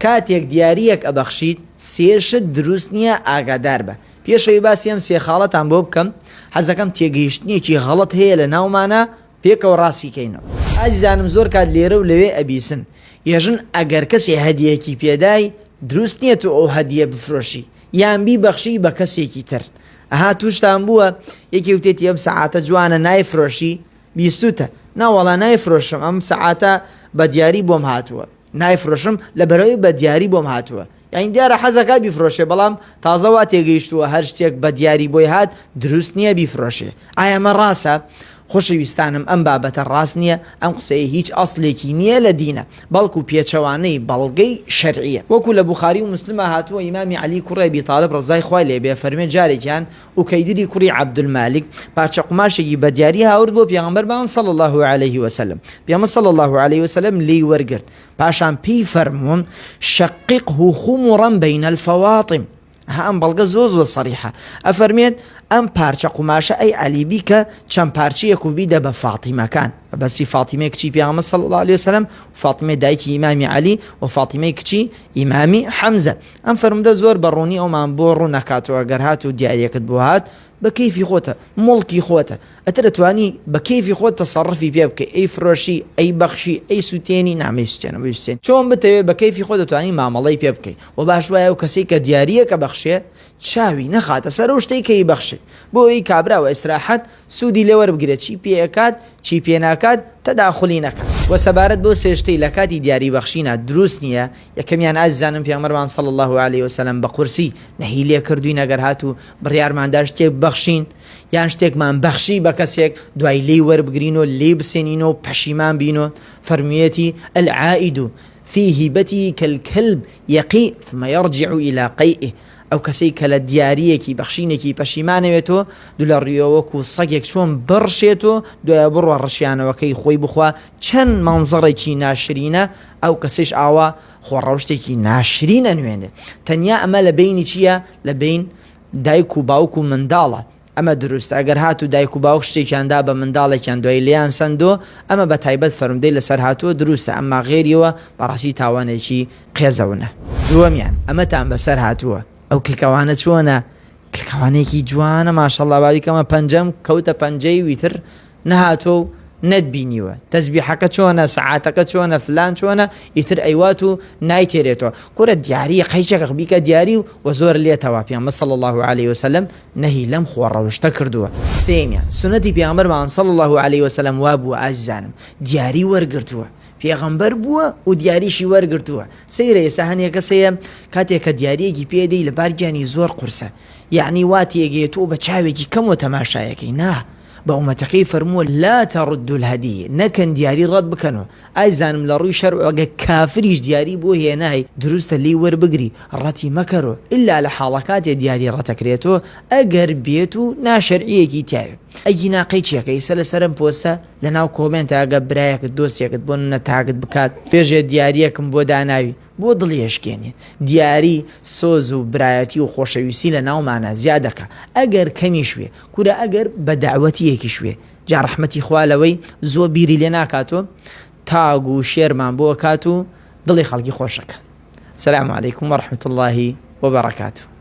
کاتێک دیاریەک ئەبەخشیت سێشت دروست نییە ئاگادار بە. پێشەوەی باسی ئەم سێ خاڵەتان بۆ بکەم، حەزەکەم تێگەیشتنیەکی غەڵەت هەیە لە ناومانە پێکەوە ڕاستیکەینەوە. ئازیزانم زۆر کات لێرە و لەوێ ئەبیسن ێژن ئەگەر کەسێ هەدیەکی پێدای دروست نییە تو ئەو هەدیە بفرۆشی یان بیبەخشی بە کەسێکی تر. ئەها تووشتان بووە یەکی وتێتی ئەم سەعاتە جوانە نایفرۆشی، بیستوتە ناوەڵا نایفرۆشم، ئەم سەعاتە بە دیاری بۆم هاتووە، نایفرۆشم لە بەرەوەی بە دیاری بۆم هاتووە. یعنی دیارە حەزەکە بیفرۆشێ، بەڵام تازەوا تێگەیشتووە هەر شتێک بە دیاری بۆی هات دروست نییە بیفرۆشێ. ئایا ئەمە ڕاستە؟ خۆشەویستانم ئەم بابەتە ڕاست نییە، ئەم قسەیە هیچ ئەسڵێکی نییە لە دینە، بەڵکو پێچەوانەی بەڵگەی شەرعیە. وەکو لە بوخاری و مسلمە هاتووە ئیمامی عەلی کوڕی ئەبی تاڵب ڕزای خوای لێبێ فەرمێ جارێکیان ئوکەیدری کوڕی عەبدولمالک پارچە قماشێکی بە دیاری هاورد بۆ پێغەمبەرمان صلی الله علیه وسلم. پێغەمبەر صلی الله علیه وسلم لی وەرگرت، پاشان پێی فەرموون شققه خمرا بین الفواطم. ئەم بەڵگە زۆر سەریحە، ئەفەرمێت ئەم پارچە قوماشە ئەی عەلی بیکە چەند پارچەیەک و بیدە بە فاتیمەکان، بەسی فاتیمەی کچی پێغەمبەر صلی الله علیه وسلم، فاتیمەی دایکی ئیمامی عەلی و فاتیمەی کچی ئیمامی حەمزە. ئەم فەرمودە زۆر بەڕوونی ئەومان بۆ ڕوو نەکاتەوە، گەر هات و دیاریەکەت بۆ هات بە کەیفی خۆتە، مڵکی خۆتە، ئەتر دەتوانی بە کەیفی خۆت تەسەڕفی پێ بکەی، ئەی فرۆشی، ئەی بەخشی، ئەی سوتێنی، نامەی سوتێنە بۆی سوتێن، چۆن بتەوێت بە کەیفی خۆت دەتوانی مامەڵەی پێ بکەی. و باش وایە و کەسێک کە دیاریەکە بەخشێ چاوی نەخاتە سەر ئەو شتەی کەی بەخشێ، بۆ ئەوەی کابراوە ئیسراحەت سوودی لێ وەربگرێت، چی پێ ئەکات چی پێ ناکات تەداخولی نەکات. و سەبارەت بۆ سێشتەی لە کاتی دیاری بەخشینە دروست نییە. یەکەمیان ئازیزانم پێغەمبەرمان صلی الله علیه وسلم بە قورسی نەهی لێ کردووی نەگەر هات و بڕیارماندا شتێک بەخشین یان شتێکمان بەخشی بە کەسێک دوای لێی وەربگرینەوە لێی بسێنینەوە پەشیمان بینەوە. فەرموویەتی العائد في هبته كالكلب يقي ثم يرجع إلى قيئه. ئەو کەسەی کە لە دیارەکی بەخشینێکی پەشیمانەوێتەوە دوو لە ڕیەوەکو سەگێک چۆن بڕشێتەوە دوای بڕوە ڕشیانەوەکەی خۆی بخوا چەند مەنزەڕێکی ناشرینە، ئەو کەسش ئاوا خۆڕەوشتێکی ناشرینە نوێنێ. تەنیا ئەمە لە بینی چییە؟ لە بین دایک و باوک و منداڵە. ئەمە دروست ئەگەر هات و دایک و باوک شتێکیاندا بە منداڵێکیان دوای لیان سندۆ ئەمە بە تایبەت فەرمودەی لەسەر هاتووە دروستە، ئەمما غێریەوە بەڕاستی تاوانێکی قێزەونە. دووەمیان ئەمەتان بەسەر هاتووە ئەو کلکەوانە چۆنە؟ کلکەوانێکی جوانە ماشەڵڵا، باویکەمە پەنجەم کەوتە پەنجەی ویتر نەهاتۆ و نەتبینیوە، تەسبیحەکە چۆنە، سەعاتەکە چۆنە، فلان چۆنە، ئیتر ئەیوات و نایتێرێتەوە. کورە دیاری قەیچێکە بیکە دیاری و زۆر لێتەوە. پێغەمبەر صلی الله علیه وسلم نەهی لەم خۆڕەوشتە کردووە. سێمیان سنەتی پێغەمبەرمان صلی الله علیه وسلم وا بووە ئازیزانم دیاری وەرگرتووە، پێغەمبەر بووە و دیاریشی وەرگرتووە. سەیرە ئێستا هەنێک کەسەیە کاتێک کە دیارەیەکی پێدەی لە بارگیانی زۆر قورسە، یعنی وا تێگەیەتەوە بە چاوێکی کەم و تەماشایەکەی نا، بە ئومەتەکەی فەرمووە لا تەڕدوا الهەدیە، نەکەن دیاری ڕەت بکەنەوە. ئایزانم لە ڕووی شەرع ئەگە کافریش دیاری بۆ هێنای دروستە لی وەربگری ڕەتی مەکەرەوە، ئللا لە حاڵەکاتێ دیاری ڕەتەکرێتەوە ئەگەر بێت و ناشەرعیەکی تایە. ئەگی ناقەی چیەکە ئیسە لەسەرم پۆستە لە ناو کۆمنتە ئەگە برایەکت دۆستێکت بۆ نەتاگت بکات پێشێ دیاریەکم بۆ داناوی بۆ دڵیشکێنێ. دیاری سۆز و برایەتی و خۆشەویستی لە ناومانە زیادەکە، ئەگەر کەمیش وێ کورە ئەگەر بە داوەتیەکیش وێ جا ڕەحمەتی خوا لەوەی زۆر بیری لێ ناکاتۆ تاگ و شێرمان بۆ کات و دڵی خەڵکی خۆشەکە. سەلام عەلەیکوم وەڕەحمەتوڵڵاهی وبەڕەکاتوه.